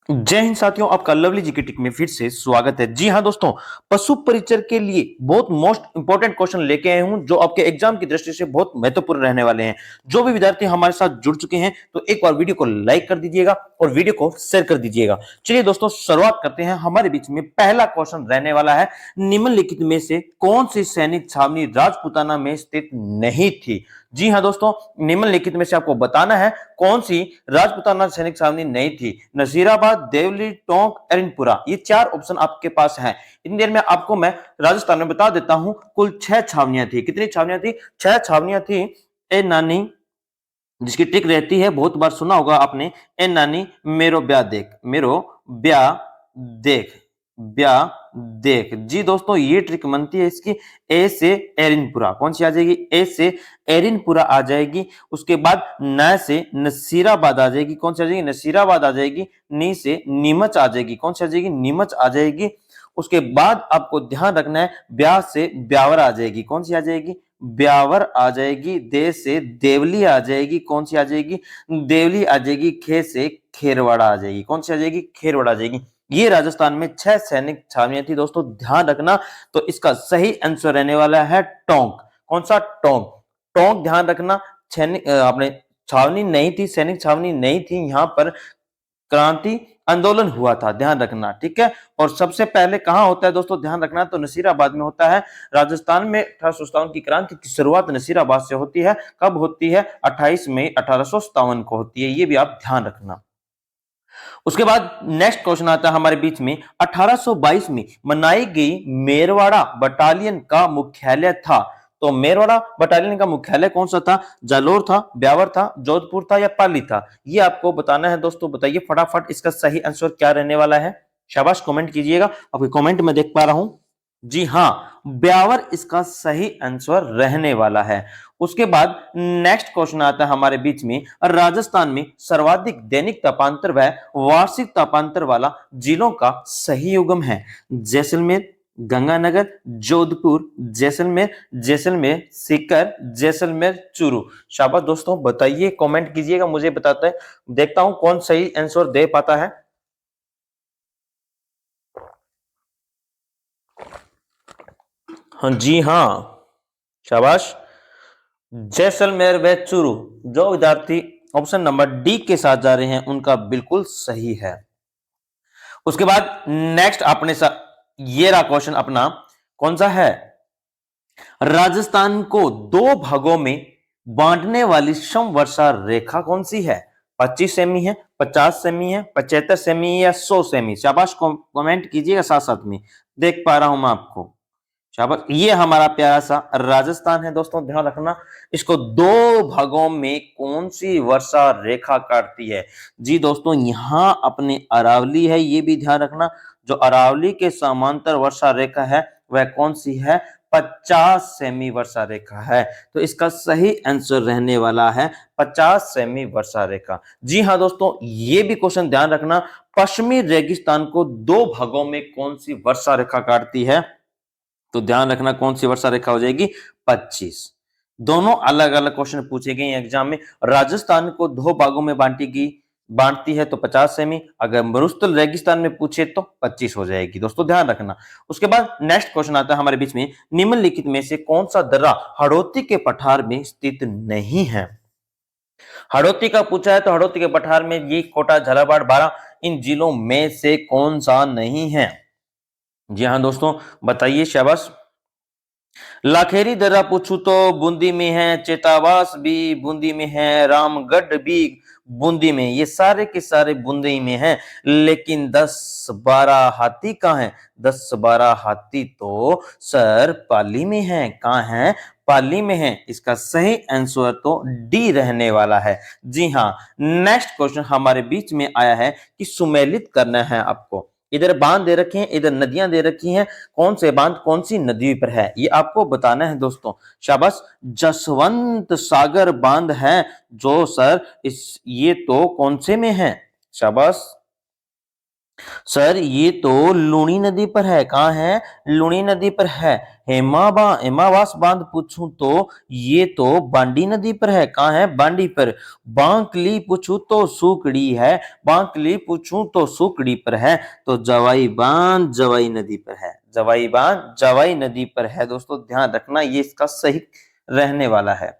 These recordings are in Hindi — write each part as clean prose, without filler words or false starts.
जय हिंद साथियों, आपका लवली जी के टिक में फिर से स्वागत है। जी हाँ दोस्तों, पशु परिचर के लिए बहुत मोस्ट इंपॉर्टेंट क्वेश्चन लेके आए हूं जो आपके एग्जाम की दृष्टि से बहुत महत्वपूर्ण रहने वाले हैं। जो भी विद्यार्थी हमारे साथ जुड़ चुके हैं तो एक बार वीडियो को लाइक कर दीजिएगा और वीडियो को शेयर कर दीजिएगा। चलिए दोस्तों, शुरुआत करते हैं। हमारे बीच में पहला क्वेश्चन रहने वाला है, निम्नलिखित में से कौन सी सैनिक छावनी राजपूताना में स्थित नहीं थी। जी हाँ दोस्तों, निम्नलिखित में से आपको बताना है कौन सी राजपूताना सैनिक छावनी नहीं थी। नसीराबाद, देवली, टोंक, एरनपुरा, ये चार ऑप्शन आपके पास हैं। इन देर में आपको मैं राजस्थान में बता देता हूं, कुल 6 छावनियां थी। कितनी छावनियां थी? 6 छावनियां थी। ए नानी, जिसकी ट्रिक रहती है, बहुत बार सुना होगा आपने, ए नानी मेरो ब्याह देख, मेरो ब्याह देख, ब्याह देख। जी दोस्तों, ये ट्रिक बनती है इसकी। ए से एरिनपुरा, कौन सी आ जाएगी? ए से एरिनपुरा आ जाएगी। उसके बाद न से नसीराबाद आ जाएगी, कौन सी आ जाएगी? नसीराबाद आ जाएगी। नी से नीमच आ जाएगी, कौन सी आ जाएगी? नीमच आ जाएगी। उसके बाद आपको ध्यान रखना है, ब्याह से ब्यावर आ जाएगी, कौन सी आ जाएगी? ब्यावर आ जाएगी। दे से देवली आ जाएगी, कौन सी आ जाएगी? देवली आ जाएगी। खे से खेरवाड़ा आ जाएगी, कौन सी आ जाएगी? खेरवाड़ा आ जाएगी। ये राजस्थान में 6 सैनिक छावनियां थी दोस्तों, ध्यान रखना। तो इसका सही आंसर रहने वाला है टोंक। कौन सा? टोंक। टोंक, ध्यान रखना। सैनिक आपने छावनी नहीं थी, सैनिक छावनी नहीं थी, यहां पर क्रांति आंदोलन हुआ था, ध्यान रखना, ठीक है। और सबसे पहले कहां होता है दोस्तों? ध्यान रखना, तो नसीराबाद में होता है। राजस्थान में 1857 की क्रांति की शुरुआत नसीराबाद से होती है। कब होती है? 28 मई 1857 को होती है, ये भी आप ध्यान रखना। उसके बाद नेक्स्ट क्वेश्चन आता है हमारे बीच में, 1822 में मनाई गई मेरवाड़ा बटालियन का मुख्यालय था। तो मेरवाड़ा बटालियन का मुख्यालय कौन सा था? जालोर था, ब्यावर था, जोधपुर था या पाली था? ये आपको बताना है दोस्तों। बताइए फटाफट, इसका सही आंसर क्या रहने वाला है? शाबाश, कमेंट कीजिएगा। आपके कमेंट में देख पा रहा हूं। जी हाँ, ब्यावर इसका सही आंसर रहने वाला है। उसके बाद नेक्स्ट क्वेश्चन आता है हमारे बीच में, राजस्थान में सर्वाधिक दैनिक तापांतर व वार्षिक तापांतर वाला जिलों का सही युग्म है। जैसलमेर, गंगानगर, जोधपुर, जैसलमेर, जैसलमेर सीकर, जैसलमेर चूरू। शाबाश दोस्तों, बताइए, कमेंट कीजिएगा, मुझे बताते हैं, देखता हूं कौन सही आंसर दे पाता है। हाँ जी हाँ, शाबाश। जैसलमेर व चूरू। जो विद्यार्थी ऑप्शन नंबर डी के साथ जा रहे हैं उनका बिल्कुल सही है। उसके बाद नेक्स्ट अपने साथ ये रहा क्वेश्चन अपना, कौन सा है? राजस्थान को दो भागों में बांटने वाली समवर्षा रेखा कौन सी है? 25 सेमी है, 50 सेमी है, 75 सेमी है या 100 सेमी? शाबाश, कमेंट कीजिएगा साथ साथ में, देख पा रहा हूं मैं आपको। शाबाश, ये हमारा प्यारा सा राजस्थान है दोस्तों, ध्यान रखना। इसको दो भागों में कौन सी वर्षा रेखा काटती है? जी दोस्तों, यहां अपने अरावली है, ये भी ध्यान रखना। जो अरावली के समांतर वर्षा रेखा है वह कौन सी है? 50 सेमी वर्षा रेखा है। तो इसका सही आंसर रहने वाला है 50 सेमी वर्षा रेखा। जी हाँ दोस्तों, ये भी क्वेश्चन ध्यान रखना। पश्चिमी रेगिस्तान को दो भागों में कौन सी वर्षा रेखा काटती है? तो ध्यान रखना, कौन सी वर्षा रेखा हो जाएगी? 25। दोनों अलग अलग क्वेश्चन पूछे गए एग्जाम में। राजस्थान को दो भागों में बांटती है तो 50 सेमी, अगर मरुस्थल रेगिस्तान में पूछे तो 25 हो जाएगी दोस्तों, ध्यान रखना। उसके बाद नेक्स्ट क्वेश्चन आता है हमारे बीच में, निम्नलिखित में से कौन सा दर्रा हड़ौती के पठार में स्थित नहीं है? हड़ौती का पूछा है तो हड़ौती के पठार में ये कोटा, झालावाड़, बारां, इन जिलों में से कौन सा नहीं है? जी हाँ दोस्तों, बताइए, शाबाश। लाखेरी दर्रा पूछू तो बूंदी में है, चेतावास भी बूंदी में है, रामगढ़ भी बूंदी में, ये सारे के सारे बूंदी में हैं। लेकिन 10-12 हाथी कहाँ हैं? 10-12 हाथी तो सर पाली में हैं। कहाँ हैं? पाली में है। इसका सही आंसर तो डी रहने वाला है। जी हाँ, नेक्स्ट क्वेश्चन हमारे बीच में आया है कि सुमेलित करना है आपको। इधर बांध दे रखे हैं, इधर नदियां दे रखी हैं, कौन से बांध कौन सी नदी पर है ये आपको बताना है दोस्तों। शाबाश, जसवंत सागर बांध है जो सर इस ये तो कौन से में है? शाबाश, सर ये तो लूनी नदी पर है। कहाँ है? लूनी नदी पर है। हेमावास बांध पूछूं तो ये तो बांडी नदी पर है। कहाँ है? बांडी पर। बांकली पूछूं तो सुकड़ी है। बांकली पूछूं तो सुकड़ी पर है। तो जवाई बांध जवाई नदी पर है। जवाई बांध जवाई नदी पर है। दोस्तों ध्यान रखना, ये इसका सही रहने वाला है।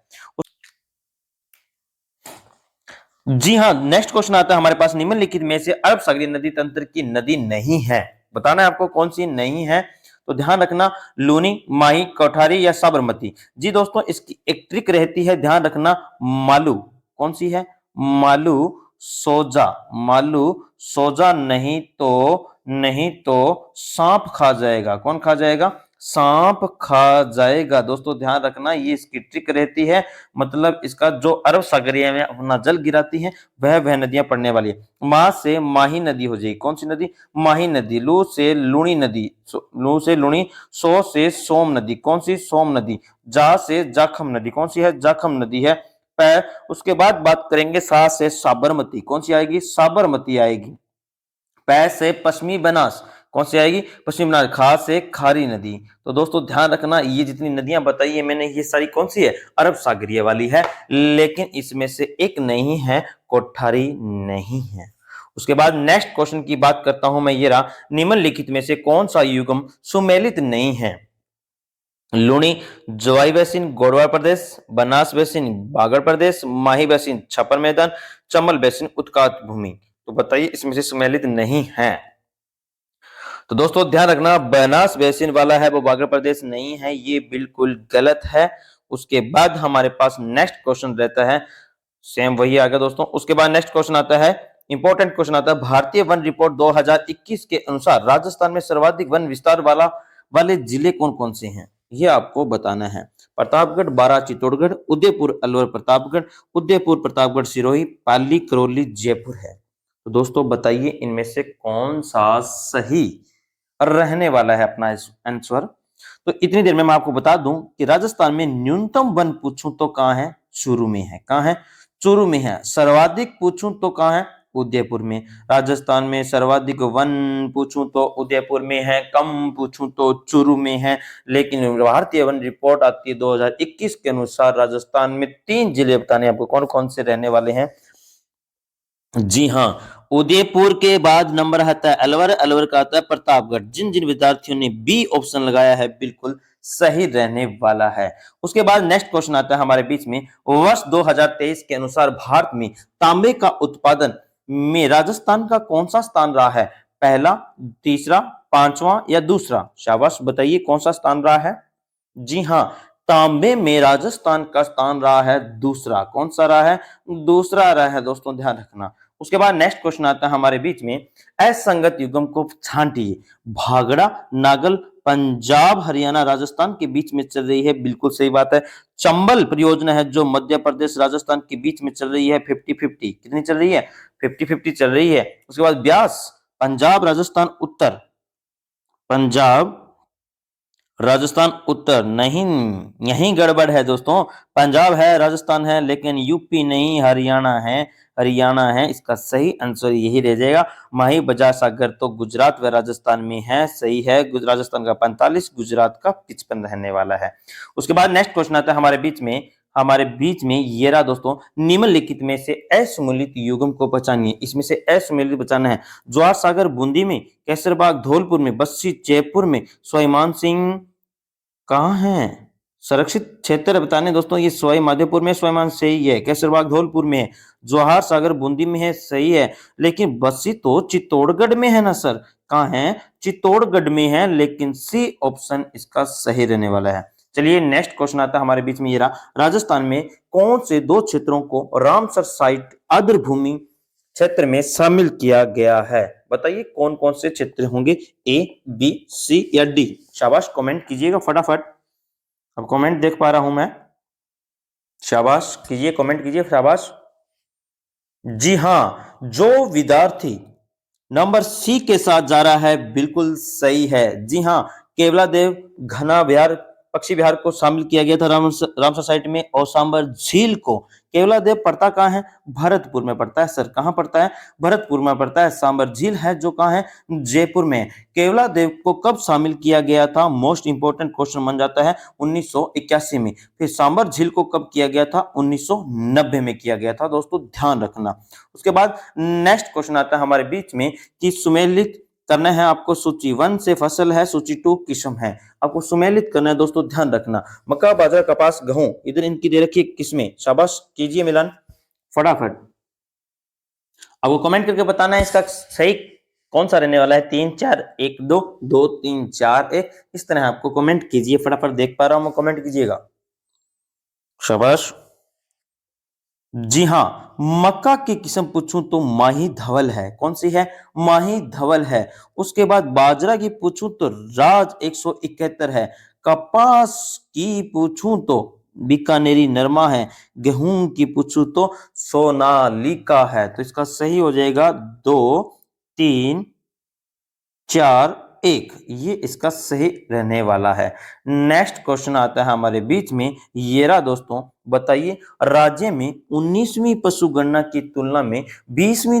जी हाँ, नेक्स्ट क्वेश्चन आता है हमारे पास, निम्नलिखित में से अरब सागरीय नदी तंत्र की नदी नहीं है। बताना है आपको कौन सी नहीं है। तो ध्यान रखना, लूनी, माही, कोठारी या साबरमती। जी दोस्तों, इसकी एक ट्रिक रहती है, ध्यान रखना। मालू कौन सी है? मालू सोजा। मालू सोजा नहीं तो सांप खा जाएगा। कौन खा जाएगा? सांप खा जाएगा। दोस्तों ध्यान रखना, ये इसकी ट्रिक रहती है। मतलब इसका जो अरब सागरीय में अपना जल गिराती है, वह नदियां पड़ने वाली है। मां से माही नदी हो जाएगी। कौन सी नदी? माही नदी। लू से लूणी नदी। लू से लूणी। सो से सोम नदी। कौन सी? सोम नदी। जा से जाखम नदी। कौन सी है? जाखम नदी है। पै उसके बाद बात करेंगे सा से साबरमती। कौन सी आएगी? साबरमती आएगी। पै से पश्चिमी बनास। कौन सी आएगी? पश्चिमी बनास। खा से खारी नदी। तो दोस्तों ध्यान रखना, ये जितनी नदियां बताई है मैंने, ये सारी कौन सी है? अरब सागरीय वाली है। लेकिन इसमें से एक नहीं है, कोठारी नहीं है। उसके बाद नेक्स्ट क्वेश्चन की बात करता हूं मैं, ये रहा, निम्नलिखित में से कौन सा युग्म सुमेलित नहीं है? लूणी जोवाई बेसिन गोडवार प्रदेश, बनास बेसिन बागड़ प्रदेश, माही बेसिन छप्पर मैदान, चंबल बेसिन उत्कात भूमि। तो बताइए इसमें से सम्मिलित नहीं है। तो दोस्तों ध्यान रखना, बनास बेसिन वाला है वो बागड़ प्रदेश नहीं है, ये बिल्कुल गलत है। उसके बाद हमारे पास नेक्स्ट क्वेश्चन रहता है, सेम वही आ गया दोस्तों। उसके बाद नेक्स्ट क्वेश्चन आता है, इंपॉर्टेंट क्वेश्चन आता है, भारतीय वन रिपोर्ट 2021 के अनुसार राजस्थान में सर्वाधिक वन विस्तार वाले जिले कौन कौन से हैं? ये आपको बताना है। प्रतापगढ़, बारां, चित्तौड़गढ़, उदयपुर, अलवर, प्रतापगढ़, उदयपुर, प्रतापगढ़, सिरोही, पाली, करौली, जयपुर है। तो दोस्तों बताइए इनमें से कौन सा सही रहने वाला है अपना आंसर। तो इतनी देर में मैं आपको बता दूं कि राजस्थान में न्यूनतम वन पूछूं तो कहां है? चूरू में है। कहां है? चूरू में है। सर्वाधिक पूछूं तो कहां है? उदयपुर में। राजस्थान में सर्वाधिक वन पूछूं तो उदयपुर में है, कम पूछूं तो चूरू में है। लेकिन भारतीय वन रिपोर्ट आती है 2021 के अनुसार राजस्थान में 3 जिले बताने आपको कौन कौन से रहने वाले हैं। जी हाँ, उदयपुर के बाद नंबर आता है अलवर, अलवर का आता है प्रतापगढ़। जिन जिन विद्यार्थियों ने बी ऑप्शन लगाया है बिल्कुल सही रहने वाला है। उसके बाद नेक्स्ट क्वेश्चन आता है हमारे बीच में, वर्ष 2023 के अनुसार भारत में तांबे का उत्पादन में राजस्थान का कौन सा स्थान रहा है? पहला, तीसरा, पांचवा या दूसरा? शाबाश, बताइए कौन सा स्थान रहा है। जी हाँ, तांबे में राजस्थान का स्थान रहा है दूसरा। कौन सा रहा है? दूसरा रहा है दोस्तों, ध्यान रखना। उसके बाद नेक्स्ट क्वेश्चन आता है हमारे बीच में, असंगत युग्म को छांटिए। भागड़ा, नागल, पंजाब, हरियाणा, राजस्थान के बीच में चल रही है, बिल्कुल सही बात है। चंबल परियोजना है जो मध्य प्रदेश राजस्थान के बीच में चल रही है, 50-50। कितनी चल रही है? 50-50 चल रही है। उसके बाद ब्यास, पंजाब, राजस्थान उत्तर। पंजाब, राजस्थान उत्तर नहीं, यही गड़बड़ है दोस्तों। पंजाब है, राजस्थान है, लेकिन यूपी नहीं, हरियाणा है। हरियाणा है, इसका सही आंसर यही रह जाएगा। माही बजार सागर तो गुजरात व राजस्थान में है, सही है। राजस्थान का 45, गुजरात का 55 रहने वाला है। उसके बाद नेक्स्ट क्वेश्चन आता है हमारे बीच में ये रहा दोस्तों, निम्नलिखित में से असम्मिलित युग्म को पहचानिए। इसमें से असम्मिलित बचाना है। जवाहर सागर बूंदी में, कैसरबाग धौलपुर में, बस्सी जयपुर में, स्वाभिमान सिंह कहाँ है? संरक्षित क्षेत्र बताने दोस्तों, ये सवाई माधोपुर में, स्वाभिमान सही है। कैसरबाग धौलपुर में है। जवाहर सागर बूंदी में है, सही है। लेकिन बस्सी तो चित्तौड़गढ़ में है ना सर। कहाँ है? चित्तौड़गढ़ में है, लेकिन सी ऑप्शन इसका सही रहने वाला है। चलिए नेक्स्ट क्वेश्चन आता है हमारे बीच में, ये रहा, राजस्थान में कौन से 2 क्षेत्रों को रामसर साइट आर्द्र भूमि क्षेत्र में शामिल किया गया है? बताइए कौन कौन से क्षेत्र होंगे, ए, बी, सी या डी? शाबाश, कमेंट कीजिएगा फटाफट। अब कमेंट देख पा रहा हूं मैं। शाबाश कीजिए, कमेंट कीजिए, शाबाश। जी हाँ, जो विद्यार्थी नंबर सी के साथ जा रहा है बिल्कुल सही है। जी हाँ, केवलादेव घना विहार पक्षी विहार को शामिल किया गया था रामसर साइट में। और सांबर झील को केवलादेव पड़ता कहाँ है? भरतपुर में पड़ता है। सर कहाँ पड़ता है? भरतपुर में पड़ता है। सांबर झील है जो कहाँ है? जयपुर में। केवलादेव को कब शामिल किया गया था? मोस्ट इंपोर्टेंट क्वेश्चन बन जाता है 1981 में। फिर सांबर झील को कब किया गया था? 1990 में किया गया था दोस्तों, ध्यान रखना। उसके बाद नेक्स्ट क्वेश्चन आता है हमारे बीच में कि सुमेलित करना है आपको। सूची 1 से फसल है, सूची 2 किस्म है। आपको सुमेलित करना है दोस्तों, ध्यान रखना। मक्का, बाजरा, कपास, गेहूं, इधर इनकी दे रखी किस्में। शाबाश, कीजिए मिलान फटाफट। आपको कमेंट करके बताना है इसका सही कौन सा रहने वाला है। 3 4 1 2, 2 3 4 1, इस तरह आपको कमेंट कीजिए। फटाफट देख पा रहा हूं, कमेंट कीजिएगा। शाबाश। जी हाँ, मक्का की किस्म पूछूं तो माही धवल है। कौन सी है? माही धवल है। उसके बाद बाजरा की पूछूं तो राज 171 है। कपास की पूछूं तो बीकानेरी नरमा है। गेहूं की पूछूं तो सोनालिका है। तो इसका सही हो जाएगा 2 3 4 1, ये इसका सही रहने वाला है। नेक्स्ट क्वेश्चन आता है हमारे बीच में, ये रहा दोस्तों। बताइए, राज्य में 19वीं पशु गणना की तुलना में 20वीं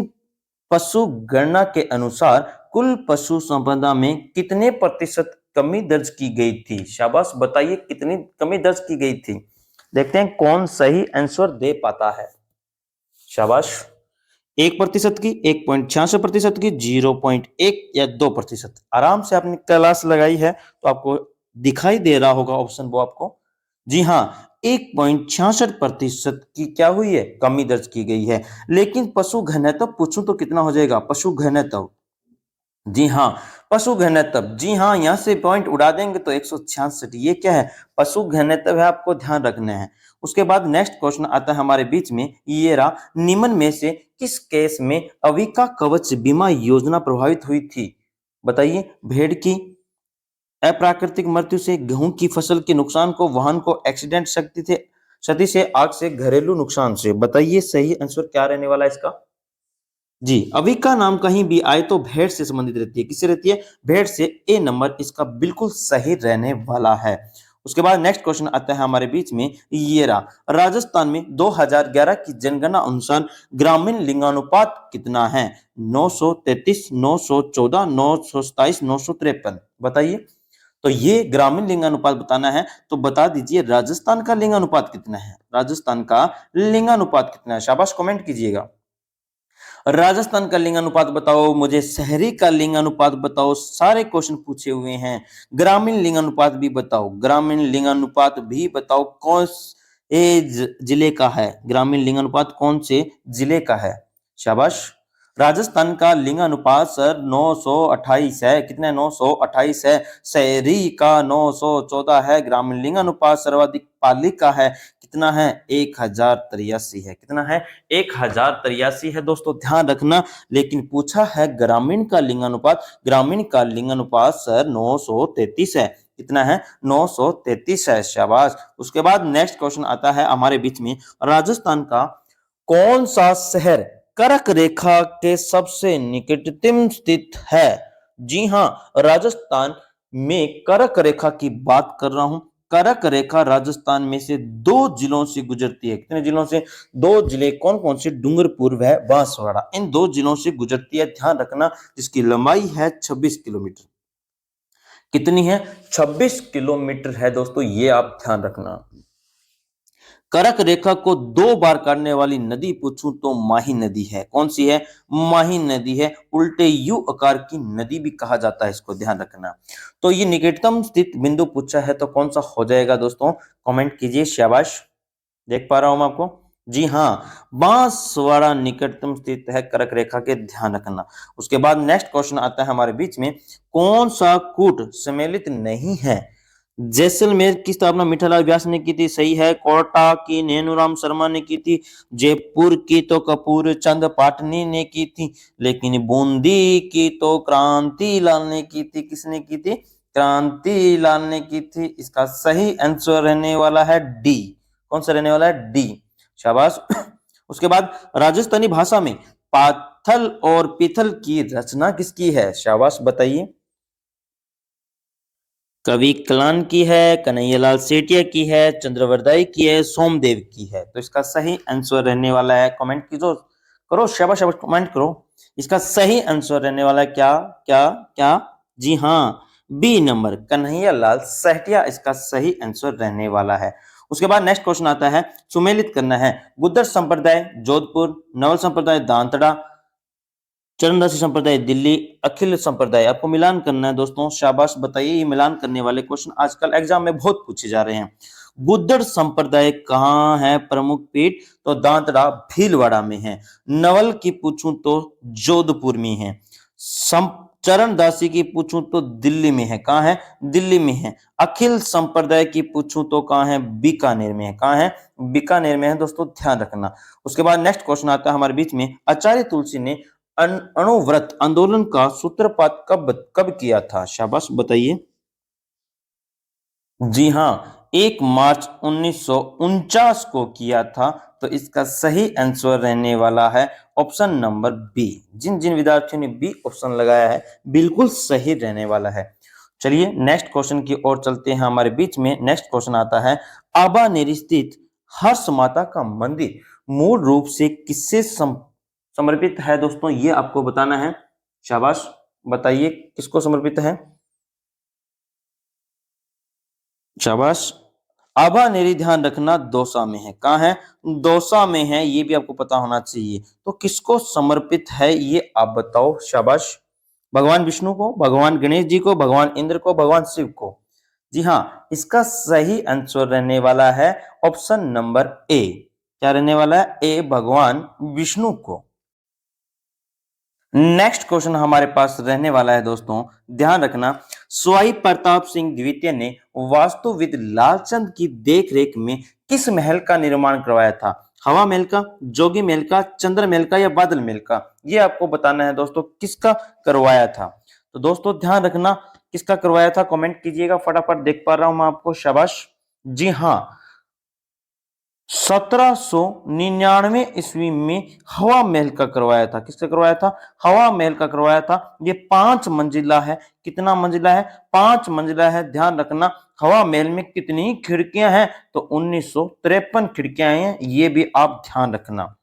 पशु गणना के अनुसार कुल पशु संपदा में कितने प्रतिशत कमी दर्ज की गई थी? शाबाश, बताइए कितनी कमी दर्ज की गई थी। देखते हैं कौन सही आंसर दे पाता है। शाबाश। 1% की, 1.66% की, 0.1 या 2%। आराम से आपने क्लास लगाई है तो आपको दिखाई दे रहा होगा ऑप्शन वो आपको। जी हाँ, 1.66% की क्या हुई है? कमी दर्ज की गई है। लेकिन पशु घनत्व पूछूं तो कितना हो जाएगा? पशु घनत्व, जी हाँ, पशु घनत्व, जी हाँ, यहां से पॉइंट उड़ा देंगे तो 166। ये क्या है? पशु घनत्व है, आपको ध्यान रखना है। उसके बाद नेक्स्ट क्वेश्चन आता है हमारे बीच में, ये रहा। निम्न में से किस केस में अविका कवच बीमा योजना प्रभावित हुई थी? बताइए, भेड़ की अप्राकृतिक मृत्यु से, गेहूं की फसल के नुकसान को, वाहन को एक्सीडेंट क्षति से, आग से, घरेलू नुकसान से। बताइए सही आंसर क्या रहने वाला है इसका। जी, अविका नाम कहीं भी आए तो भेड़ से संबंधित रहती है। किससे रहती है? भेड़ से। ए नंबर इसका बिल्कुल सही रहने वाला है। उसके बाद नेक्स्ट क्वेश्चन आता है हमारे बीच में, ये रहा। राजस्थान में 2011 की जनगणना अनुसार ग्रामीण लिंगानुपात कितना है? 933, 914, 927, 953। बताइए। तो ये ग्रामीण लिंगानुपात बताना है तो बता दीजिए राजस्थान का लिंगानुपात कितना है? राजस्थान का लिंगानुपात कितना है? शाबाश, कमेंट कीजिएगा। राजस्थान का लिंगानुपात बताओ, मुझे शहरी का लिंगानुपात बताओ। सारे क्वेश्चन पूछे हुए हैं। ग्रामीण लिंगानुपात भी बताओ, ग्रामीण लिंगानुपात भी बताओ कौन से जिले का है? ग्रामीण लिंगानुपात कौन से जिले का है? शाबाश। राजस्थान का लिंगानुपात सर 928 है। कितने? 928 है। शहरी का 914 है। ग्रामीण लिंगानुपात सर्वाधिक पाली का है। कितना है? 1083 है। कितना है? 1083 है दोस्तों, ध्यान रखना। लेकिन पूछा है ग्रामीण का लिंगानुपात, ग्रामीण का लिंगानुपात सर 933 है। कितना है? 933 है। शाबाश। उसके बाद नेक्स्ट क्वेश्चन आता है हमारे बीच में, राजस्थान का कौन सा शहर कर्क रेखा के सबसे निकटतम स्थित है? जी हां, राजस्थान में कर्क रेखा की बात कर रहा हूं। कर्क रेखा राजस्थान में से 2 जिलों से गुजरती है। कितने जिलों से? 2 जिले। कौन कौन से? डूंगरपुर व बांसवाड़ा, इन 2 जिलों से गुजरती है। ध्यान रखना, जिसकी लंबाई है 26 किलोमीटर। कितनी है? 26 किलोमीटर है दोस्तों, ये आप ध्यान रखना। कर्क रेखा को 2 बार काटने वाली नदी पूछूं तो माही नदी है। कौन सी है? माही नदी है। उल्टे यू आकार की नदी भी कहा जाता है, इसको ध्यान रखना। तो ये निकटतम स्थित बिंदु पूछा है तो कौन सा हो जाएगा दोस्तों? कमेंट कीजिए। शाबाश, देख पा रहा हूं मैं आपको। जी हाँ, बांसवाड़ा निकटतम स्थित है कर्क रेखा के, ध्यान रखना। उसके बाद नेक्स्ट क्वेश्चन आता है हमारे बीच में, कौन सा कूट सम्मिलित नहीं है? जैसलमेर की स्थापना मीठालाल व्यास ने की थी, सही है। कोटा की नेनूराम शर्मा ने की थी। जयपुर की तो कपूर चंद पाटनी ने की थी। लेकिन बूंदी की तो क्रांति लाल ने की थी। किसने की थी? क्रांति लाल ने की थी। इसका सही आंसर रहने वाला है डी। कौन सा रहने वाला है? डी। शाबाश। उसके बाद राजस्थानी भाषा में पाथल और पिथल की रचना किसकी है? शाबाश, बताइए। कवि कलान की है, कन्हैयालाल सेठिया की है, चंद्रवरदाई की है, सोमदेव की है। तो इसका सही आंसर रहने वाला है, कमेंट कीजिए, करो शाबाश शाबाश, कमेंट करो। इसका सही आंसर रहने वाला है क्या क्या क्या? जी हाँ, बी नंबर कन्हैयालाल सेठिया इसका सही आंसर रहने वाला है। उसके बाद नेक्स्ट क्वेश्चन आता है, सुमेलित करना है। गुर्जर संप्रदाय जोधपुर, नवल संप्रदाय दांतड़ा, चरणदासी संप्रदाय दिल्ली, अखिल संप्रदाय। आपको मिलान करना है दोस्तों, शाबाश बताइए। ये मिलान करने वाले क्वेश्चन आजकल एग्जाम में बहुत पूछे जा रहे हैं। गुर्जर संप्रदाय कहाँ है प्रमुख पीठ? तो दांतड़ा भीलवाड़ा में है। नवल की पूछूं तो जोधपुर में है। चरणदासी की पूछूं तो दिल्ली में है। कहाँ है? दिल्ली में है। अखिल संप्रदाय की पूछूं तो कहाँ है? बीकानेर में है। कहाँ है? बीकानेर में है दोस्तों, ध्यान रखना। उसके बाद नेक्स्ट क्वेश्चन आता है हमारे बीच में, आचार्य तुलसी ने अणुव्रत आंदोलन का सूत्रपात कब कब किया था? शाबाश बताइए। जी हाँ, 1 मार्च 1949 को किया था। तो इसका सही आंसर रहने वाला है ऑप्शन नंबर बी। जिन जिन विद्यार्थियों ने बी ऑप्शन लगाया है बिल्कुल सही रहने वाला है। चलिए नेक्स्ट क्वेश्चन की ओर चलते हैं। हमारे बीच में नेक्स्ट क्वेश्चन आता है, आबानेरी स्थित हर्ष माता का मंदिर मूल रूप से किससे समर्पित है? दोस्तों ये आपको बताना है। शाबाश बताइए, किसको समर्पित है? शाबाश। आभानेरी ध्यान रखना दौसा में है। कहाँ है? दौसा में है, ये भी आपको पता होना चाहिए। तो किसको समर्पित है ये आप बताओ। शाबाश। भगवान विष्णु को, भगवान गणेश जी को, भगवान इंद्र को, भगवान शिव को? जी हाँ, इसका सही आंसर रहने वाला है ऑप्शन नंबर ए। क्या रहने वाला है? ए, भगवान विष्णु को। नेक्स्ट क्वेश्चन हमारे पास रहने वाला है दोस्तों, ध्यान रखना। स्वाई प्रताप सिंह द्वितीय ने वास्तुविद लालचंद की देखरेख में किस महल का निर्माण करवाया था? हवा महल का, जोगी महल का, चंद्र महल का या बादल महल का? ये आपको बताना है दोस्तों, किसका करवाया था। तो दोस्तों ध्यान रखना, किसका करवाया था कमेंट कीजिएगा फटाफट, देख पा रहा हूं मैं आपको। शाबाश। जी हाँ, 1799 ईस्वी में हवा महल का करवाया था। किसका करवाया था? हवा महल का करवाया था। ये 5 मंजिला है। कितना मंजिला है? 5 मंजिला है। ध्यान रखना, हवा महल में कितनी खिड़कियां हैं? तो 1953 खिड़कियां हैं, ये भी आप ध्यान रखना।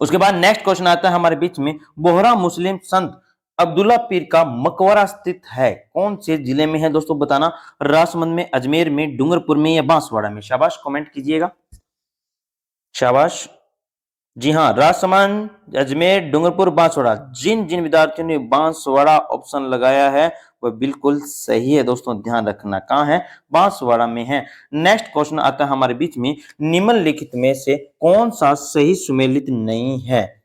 उसके बाद नेक्स्ट क्वेश्चन आता है हमारे बीच में, बोहरा मुस्लिम संत अब्दुल्ला पीर का मकबरा स्थित है कौन से जिले में है? दोस्तों बताना, राजसमंद में, अजमेर में, डूंगरपुर में या बांसवाड़ा में? शाबाश कमेंट कीजिएगा। शाबाश। जी हाँ, राजसमंद, अजमेर, डूंगरपुर, बांसवाड़ा। जिन जिन विद्यार्थियों ने बांसवाड़ा ऑप्शन लगाया है वह बिल्कुल सही है दोस्तों, ध्यान रखना। कहाँ है? बांसवाड़ा में है। नेक्स्ट क्वेश्चन आता है हमारे बीच में, निम्नलिखित में से कौन सा सही सुमेलित नहीं है?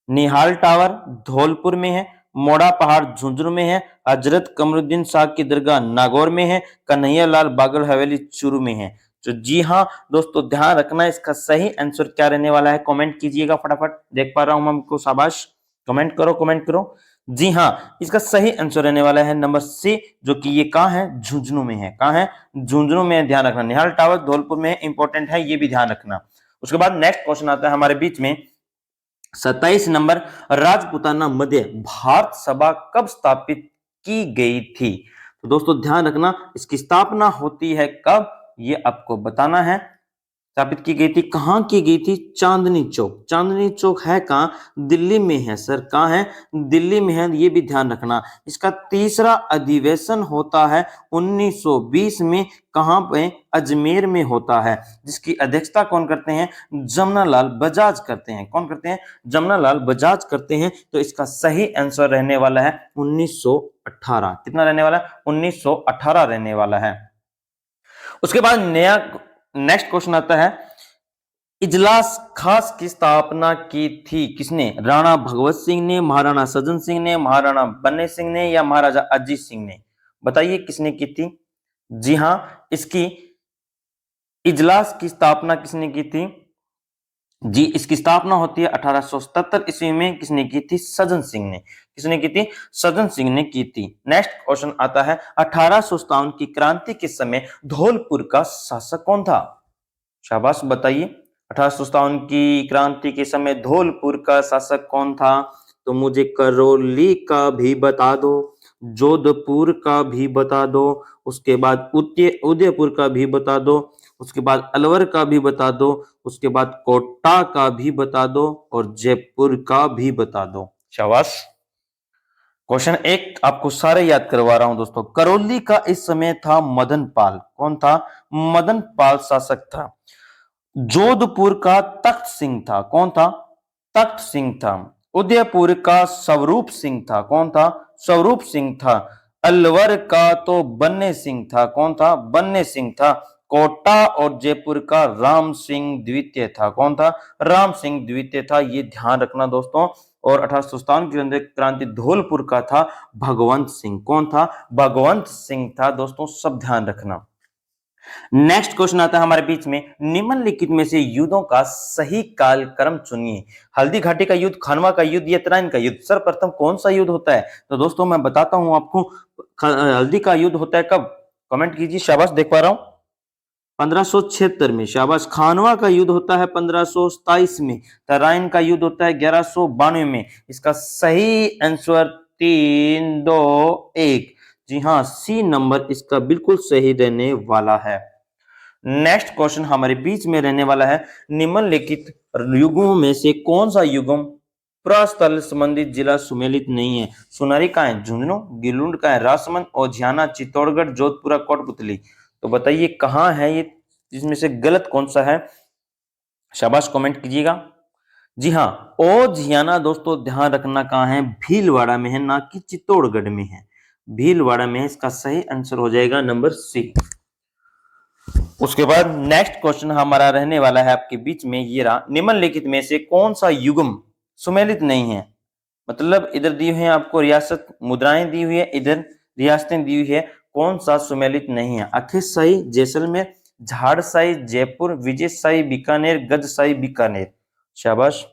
निहाल टावर धौलपुर में है, मोड़ा पहाड़ झुंझुनू में है, हजरत कमरुद्दीन शाह की दरगाह नागौर में है, कन्हैया लाल बागल हवेली चूरू में है। तो जी हाँ दोस्तों, ध्यान रखना, इसका सही आंसर क्या रहने वाला है कमेंट कीजिएगा फटाफट, देख पा रहा हूं हमको। शाबाश, कमेंट करो कमेंट करो। जी हाँ, इसका सही आंसर रहने वाला है नंबर सी, जो कि ये कहाँ है? झुंझुनू में है। कहाँ है? झुंझुनू में। ध्यान रखना, निहाल टावर धौलपुर में इंपॉर्टेंट है, ये भी ध्यान रखना। उसके बाद नेक्स्ट क्वेश्चन आता है हमारे बीच में, 27 नंबर, राजपुताना मध्य भारत सभा कब स्थापित की गई थी? तो दोस्तों ध्यान रखना, इसकी स्थापना होती है कब, ये आपको बताना है। स्थापित की गई थी, कहां की गई थी? चांदनी चौक। चांदनी चौक है कहां? दिल्ली में है सर। कहां है? दिल्ली में है, ये भी ध्यान रखना। इसका तीसरा अधिवेशन होता है 1920 में। कहां पे? अजमेर में होता है, जिसकी अध्यक्षता कौन करते हैं? जमनालाल बजाज करते हैं। कौन करते हैं? जमनालाल बजाज करते हैं। तो इसका सही आंसर रहने वाला है 1918। कितना रहने वाला है? 1918 रहने वाला है। उसके बाद नया नेक्स्ट क्वेश्चन आता है, इजलास खास की स्थापना की थी किसने? राणा भगवत सिंह ने, महाराणा सज्जन सिंह ने, महाराणा बन्ने सिंह ने या महाराजा अजीत सिंह ने? बताइए किसने की थी। जी हां, इसकी इजलास की स्थापना किसने की थी? जी, इसकी स्थापना होती है 1877 ईस्वी में। किसने की थी? सज्जन सिंह ने। किसने की थी? सज्जन सिंह ने की थी। नेक्स्ट क्वेश्चन आता है, 1857 की क्रांति के समय धौलपुर का शासक कौन था? शाबाश बताइए, 1857 की क्रांति के समय धौलपुर का शासक कौन था? तो मुझे करौली का भी बता दो, जोधपुर का भी बता दो, उसके बाद उदयपुर का भी बता दो, उसके बाद अलवर का भी बता दो, उसके बाद कोटा का भी बता दो और जयपुर का भी बता दो। शाबाश। क्वेश्चन एक आपको सारे याद करवा रहा हूं दोस्तों। करौली का इस समय था मदन पाल। कौन था? मदन पाल शासक था। जोधपुर का तख्त सिंह था। कौन था? तख्त सिंह था। उदयपुर का स्वरूप सिंह था। कौन था? स्वरूप सिंह था। अलवर का तो बन्ने सिंह था। कौन था? बन्ने सिंह था। कोटा और जयपुर का राम सिंह द्वितीय था। कौन था? राम सिंह द्वितीय था। ये ध्यान रखना दोस्तों। और 1857 की क्रांति धौलपुर का था भगवंत सिंह। कौन था? भगवंत सिंह था दोस्तों, सब ध्यान रखना। नेक्स्ट क्वेश्चन आता है हमारे बीच में, निम्नलिखित में से युद्धों का सही काल क्रम चुनिए। हल्दी घाटी का युद्ध, खानवा का युद्ध या तराइन का युद्ध, सर्वप्रथम कौन सा युद्ध होता है? तो दोस्तों मैं बताता हूं आपको, हल्दी का युद्ध होता है कब? कमेंट कीजिए। शाबाश, देख पा रहा हूं 1576 में। शाबाश। खानवा का युद्ध होता है 1527 में। तराइन का युद्ध होता है 1192 में। इसका सही आंसर 3, 2, 1। जी हाँ, सी नंबर इसका बिल्कुल सही रहने वाला है। नेक्स्ट क्वेश्चन हमारे बीच में रहने वाला है, निम्नलिखित युगों में से कौन सा युगम प्रस्थल संबंधित जिला सुमेलित नहीं है? सोनारी का है झुंझुनू, गिलुंड का है राजसमंद और झियाना, चित्तौड़गढ़, जोधपुरा, कोटपुतली। तो बताइए कहां है ये, इसमें से गलत कौन सा है? शाबाश, कमेंट कीजिएगा। जी हाँ, ओ झियाना दोस्तों ध्यान रखना कहां है? भीलवाड़ा में है, ना कि चित्तौड़गढ़ में है। भीलवाड़ा में है। इसका सही आंसर हो जाएगा नंबर सी। उसके बाद नेक्स्ट क्वेश्चन हमारा रहने वाला है आपके बीच में, ये रहा, निम्नलिखित में से कौन सा युग्म सुमेलित नहीं है? मतलब इधर दी हुई है आपको रियासत, मुद्राएं दी हुई है, इधर रियासतें दी हुई है, कौन सा सुमेलित नहीं है? अखिलशाही जैसलमेर, झाड़शाही जयपुर, विजयशाही बीकानेर, गजशाही बीकानेर। शाबाश।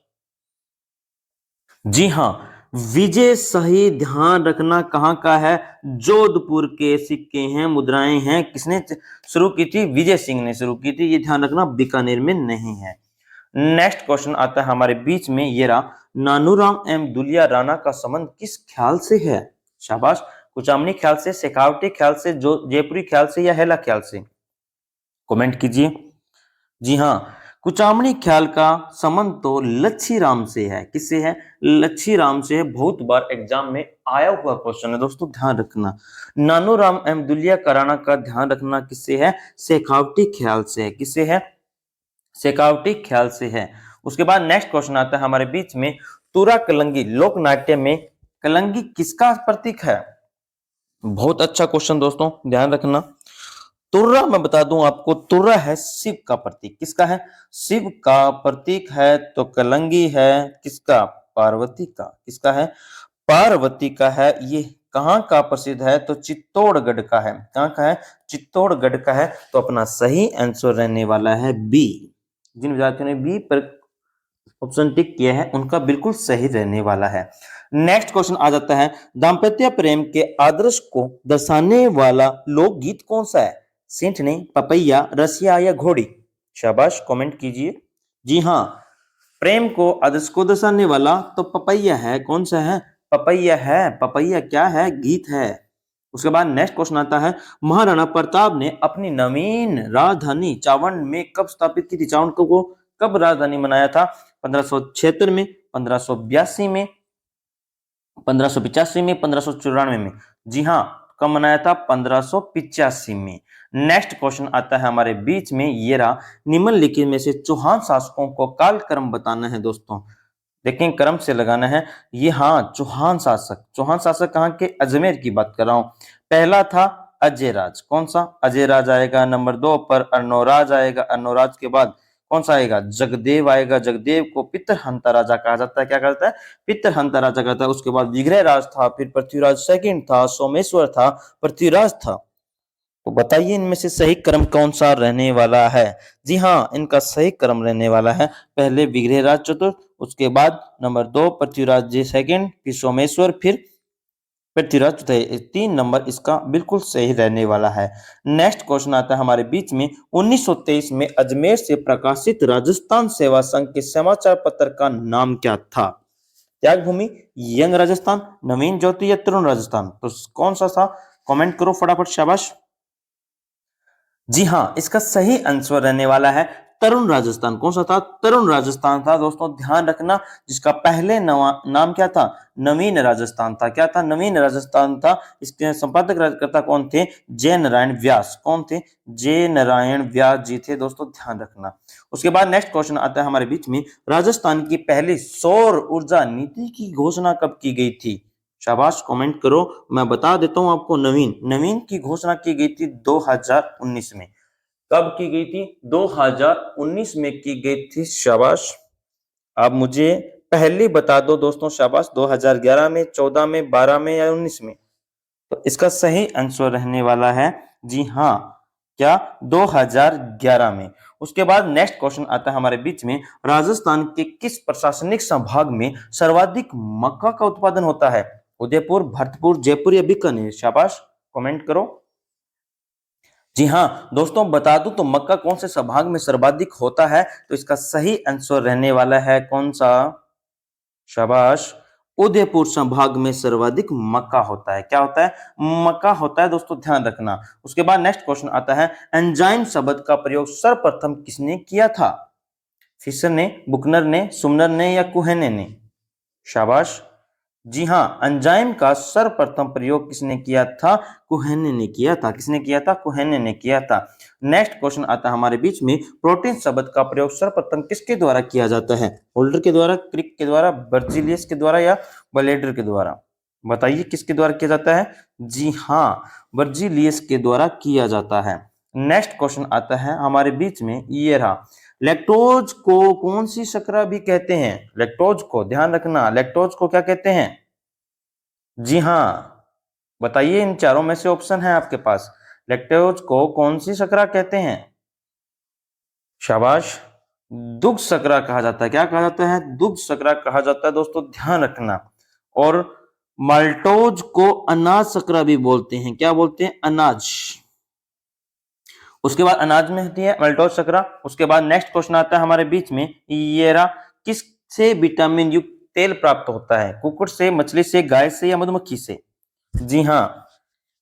जी हाँ, विजय सही ध्यान रखना कहां का है? जोधपुर के सिक्के हैं, मुद्राएं हैं। किसने शुरू की थी? विजय सिंह ने शुरू की थी। ये ध्यान रखना, बीकानेर में नहीं है। नेक्स्ट क्वेश्चन आता है हमारे बीच में, ये रहा, नानूराम एवं दुलिया राणा का संबंध किस ख्याल से है? शाबाश। कुचामनी ख्याल से, शेखावटी ख्याल से, जो जयपुरी ख्याल से या हेला ख्याल से? कमेंट कीजिए। जी हाँ, कुचामणी ख्याल का संबंध तो लच्छी राम से है। किससे है? लच्छी राम से है। बहुत बार एग्जाम में आया हुआ क्वेश्चन है दोस्तों, ध्यान रखना। नानूराम अहमदुल्ला कराना का ध्यान रखना किससे है? शेखावटी ख्याल से है। किससे है? शेखावटी ख्याल से है। उसके बाद नेक्स्ट क्वेश्चन आता है हमारे बीच में, तुरा कलंगी लोक नाट्य में कलंगी किसका प्रतीक है? बहुत अच्छा क्वेश्चन दोस्तों, ध्यान रखना। तुर्रा मैं बता दूं आपको, तुर्रा है शिव का प्रतीक। किसका है? शिव का प्रतीक है। तो कलंगी है किसका? पार्वती का। किसका है? पार्वती का है। ये कहां का प्रसिद्ध है? तो चित्तौड़गढ़ का है। कहां का है? चित्तौड़गढ़ का है। तो अपना सही आंसर रहने वाला है बी। जिन विद्यार्थियों ने बी पर ऑप्शन टिक किया है उनका बिल्कुल सही रहने वाला है। नेक्स्ट क्वेश्चन आ जाता है, दाम्पत्य प्रेम के आदर्श को दर्शाने वाला लोकगीत कौन सा है? सेंटने, पपैया, रसिया या घोड़ी? शाबाश, कमेंट कीजिए। जी हाँ, प्रेम को आदर्श को दर्शाने वाला तो पपैया है। कौन सा है? पपैया है। पपैया क्या है? गीत है। उसके बाद नेक्स्ट क्वेश्चन आता है, महाराणा प्रताप ने अपनी नवीन राजधानी चावंड में कब स्थापित की थी? चावंड को कब राजधानी बनाया था? 1576 में, 1582 में, 1585 में, 1594 में? जी हाँ, कब बनाया था? 1585 में। नेक्स्ट क्वेश्चन आता है हमारे बीच में, ये रहा, निम्नलिखित में से चौहान शासकों को कालक्रम बताना है दोस्तों। देखें, क्रम से लगाना है। ये हाँ, चौहान शासक। चौहान शासक कहाँ के? अजमेर की बात कर रहा हूं। पहला था अजय राज। कौन सा? अजय राज आएगा। नंबर 2 पर अर्णोराज आएगा। अर्णोराज के बाद कौन सा आएगा? जगदेव आएगा। जगदेव को पितरहंता राजा कहा जाता है। क्या कहता है? पितरहंता राजा कहता है। उसके बाद विग्रह राज था, फिर पृथ्वीराज सेकंड था, सोमेश्वर था, पृथ्वीराज था। तो बताइए इनमें से सही क्रम कौन सा रहने वाला है? जी हाँ, इनका सही क्रम रहने वाला है, पहले विग्रहराज चतुर्थ, उसके बाद नंबर 2 पृथ्वीराज जी सेकंड, फिर सोमेश्वर, फिर पृथ्वीराज चौथे। 3 नंबर इसका बिल्कुल सही रहने वाला है। नेक्स्ट क्वेश्चन आता है हमारे बीच में, 1923 में अजमेर से प्रकाशित राजस्थान सेवा संघ के समाचार पत्र का नाम क्या था? त्याग भूमि, यंग राजस्थान, नवीन ज्योति या तरुण राजस्थान? तो कौन सा था? कमेंट करो फटाफट, शाबाश। जी हाँ, इसका सही आंसर रहने वाला है तरुण राजस्थान। कौन सा था? तरुण राजस्थान था दोस्तों, ध्यान रखना। जिसका पहले नाम क्या था? नवीन राजस्थान था। क्या था? नवीन राजस्थान था। इसके संपादक राज्यकर्ता कौन थे? जय नारायण व्यास। कौन थे? जय नारायण व्यास जी थे दोस्तों, ध्यान रखना। उसके बाद नेक्स्ट क्वेश्चन आता है हमारे बीच में, राजस्थान की पहली सौर ऊर्जा नीति की घोषणा कब की गई थी? शाबाश, कमेंट करो। मैं बता देता हूं आपको, नवीन नवीन की घोषणा की गई थी 2019 में। कब की गई थी? 2019 में की गई थी। शाबाश, आप मुझे पहले बता दो दोस्तों। शाबाश, 2011 में, 14 में, 12 में या 19 में? तो इसका सही आंसर रहने वाला है, जी हाँ, क्या? 2011 में। उसके बाद नेक्स्ट क्वेश्चन आता है हमारे बीच में, राजस्थान के किस प्रशासनिक संभाग में सर्वाधिक मक्का का उत्पादन होता है? उदयपुर, भरतपुर, जयपुर या बीकानेर? शाबाश, कमेंट करो। जी हाँ दोस्तों, बता दूं तो मक्का कौन से संभाग में सर्वाधिक होता है? तो इसका सही आंसर रहने वाला है कौन सा? शाबाश, उदयपुर संभाग में सर्वाधिक मक्का होता है। क्या होता है? मक्का होता है दोस्तों, ध्यान रखना। उसके बाद नेक्स्ट क्वेश्चन आता है, एंजाइम शब्द का प्रयोग सर्वप्रथम किसने किया था? फिशर ने, बुकनर ने, सुमनर ने या कुहेने ने? शाबाश, जी हाँ, एंजाइम का सर्वप्रथम प्रयोग किसने किया था? कुहेने ने किया था। किसने किया था? कुहेने ने किया था। नेक्स्ट क्वेश्चन आता है हमारे बीच में, प्रोटीन शब्द का प्रयोग सर्वप्रथम किसके द्वारा किया जाता है? होल्डर के द्वारा, क्रिक के द्वारा, बर्जिलियस के द्वारा या बलेडर के द्वारा? बताइए किसके द्वारा किया जाता है? जी हाँ, बर्जिलियस के द्वारा किया जाता है। नेक्स्ट क्वेश्चन आता है हमारे बीच में, ये रहा, लैक्टोज को कौन सी शर्करा भी कहते हैं? लैक्टोज को, ध्यान रखना, लैक्टोज को क्या कहते हैं? जी हाँ, बताइए, इन चारों में से ऑप्शन है आपके पास। लैक्टोज को कौन सी शर्करा कहते हैं? शाबाश, दुग्ध शर्करा कहा जाता है। क्या कहा जाता है? दुग्ध शर्करा कहा जाता है दोस्तों, ध्यान रखना। और माल्टोज को अनाज शर्करा भी बोलते हैं। क्या बोलते हैं? अनाज। उसके बाद अनाज में होती है माल्टोज शर्करा। उसके बाद नेक्स्ट क्वेश्चन आता है हमारे बीच में, ये रहा, किससे विटामिन युक्त तेल प्राप्त होता है? कुकुर से, मछली से, गाय से या मधुमक्खी से? जी हाँ,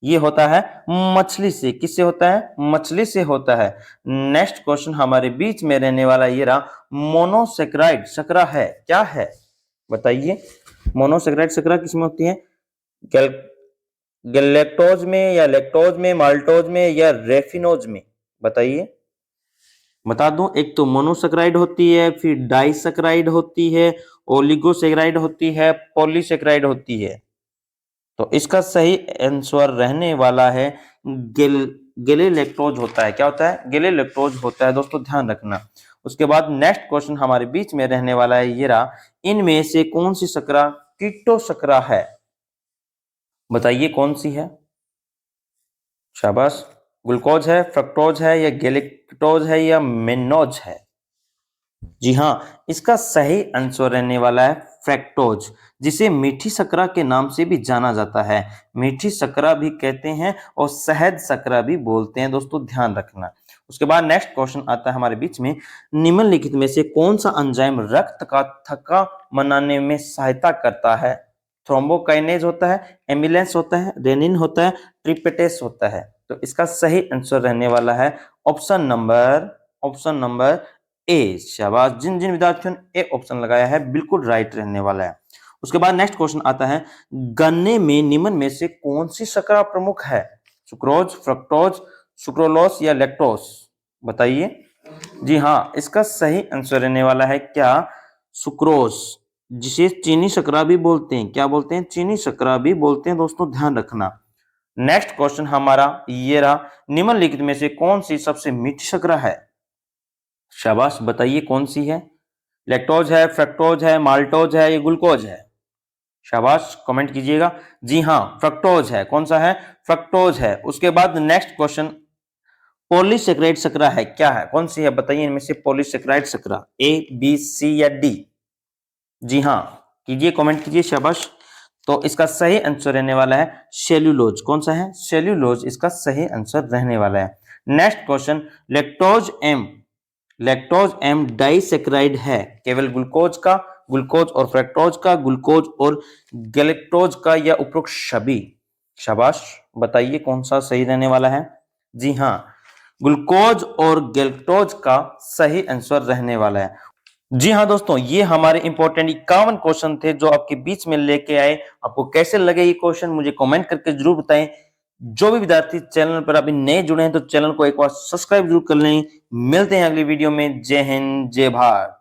ये होता है मछली से। किससे होता है? मछली से होता है। नेक्स्ट क्वेश्चन हमारे बीच में रहने वाला ये रहा, मोनोसेक्राइड शर्करा है, क्या है? बताइए, मोनोसेक्राइड शर्करा किसमें होती है? गैलेक्टोज में या लैक्टोज में, माल्टोज में या रेफिनोज में? बताइए। बता दूं, एक तो मोनोसेक्राइड होती है, फिर डाइसेक्राइड होती है, ओलिगोसेक्राइड होती है, पॉलीसेक्राइड होती है। तो इसका सही आंसर रहने वाला है गेलेलेक्टोज होता है। क्या होता है? गेलेलेक्टोज होता है दोस्तों, ध्यान रखना। उसके बाद नेक्स्ट क्वेश्चन हमारे बीच में रहने वाला है, ये रहा, इनमें से कौन सी शर्करा कीटो शर्करा है? बताइए कौन सी है? शाबाश, ग्लूकोज है, फ्रक्टोज है या गेलेक्टोज है या मेनोज है? जी हाँ, इसका सही आंसर रहने वाला है फ्रैक्टोज, जिसे मीठी शर्करा के नाम से भी जाना जाता है। मीठी शर्करा भी कहते हैं और शहद शर्करा भी बोलते हैं दोस्तों, ध्यान रखना। उसके बाद नेक्स्ट क्वेश्चन आता है हमारे बीच में, निम्नलिखित में से कौन सा एंजाइम रक्त का थक्का मनाने में सहायता करता है? थ्रोम्बोकाइनेज होता है, एमिलेंस होता है, रेनिन होता है, ट्रिपेटेस होता है? तो इसका सही आंसर रहने वाला है ऑप्शन नंबर ए। शाबाश, जिन जिन विद्यार्थियों ने ए ऑप्शन लगाया है बिल्कुल राइट रहने वाला है। उसके बाद नेक्स्ट क्वेश्चन आता है, गन्ने में निम्न में से कौन सी शर्करा प्रमुख है? सुक्रोज, फ्रक्टोज, सुक्रोलोस या लैक्टोस? बताइए। जी हाँ, इसका सही आंसर रहने वाला है क्या? सुक्रोज, जिसे चीनी शर्करा भी बोलते हैं। क्या बोलते हैं? चीनी शर्करा भी बोलते हैं दोस्तों, ध्यान रखना। नेक्स्ट क्वेश्चन हमारा ये रहा, निम्नलिखित में से कौन सी सबसे मीठी शर्करा है? शाबाश, बताइए कौन सी है? लैक्टोज है, फ्रक्टोज है, माल्टोज है, ये ग्लूकोज है? शाबाश, कमेंट कीजिएगा। जी हाँ, फ्रक्टोज है। कौन सा है? फ्रक्टोज है। उसके बाद नेक्स्ट क्वेश्चन, पॉलीसेक्राइड शर्करा है, क्या है? कौन सी है? बताइए इनमें से पॉलीसेक्राइड शर्करा, ए, बी, सी या डी? जी हाँ, कीजिए, कमेंट कीजिए, शाबाश। तो इसका सही आंसर रहने वाला है सेल्यूलोज। कौन सा है? सेल्यूलोज इसका सही आंसर रहने वाला है। नेक्स्ट क्वेश्चन, लैक्टोज एम डाइसेक्राइड है केवल ग्लूकोज का, ग्लूकोज और फ्रक्टोज का, ग्लूकोज और गैलेक्टोज का, या उपरोक्त सभी? शाबाश, बताइए कौन सा सही रहने वाला है? जी हाँ, ग्लूकोज और गैलेक्टोज का सही आंसर रहने वाला है। जी हाँ दोस्तों, ये हमारे इंपॉर्टेंट 51 क्वेश्चन थे जो आपके बीच में लेके आए। आपको कैसे लगे ये क्वेश्चन मुझे कमेंट करके जरूर बताएं। जो भी विद्यार्थी चैनल पर अभी नए जुड़े हैं तो चैनल को एक बार सब्सक्राइब जरूर कर लें। मिलते हैं अगली वीडियो में। जय हिंद, जय भारत।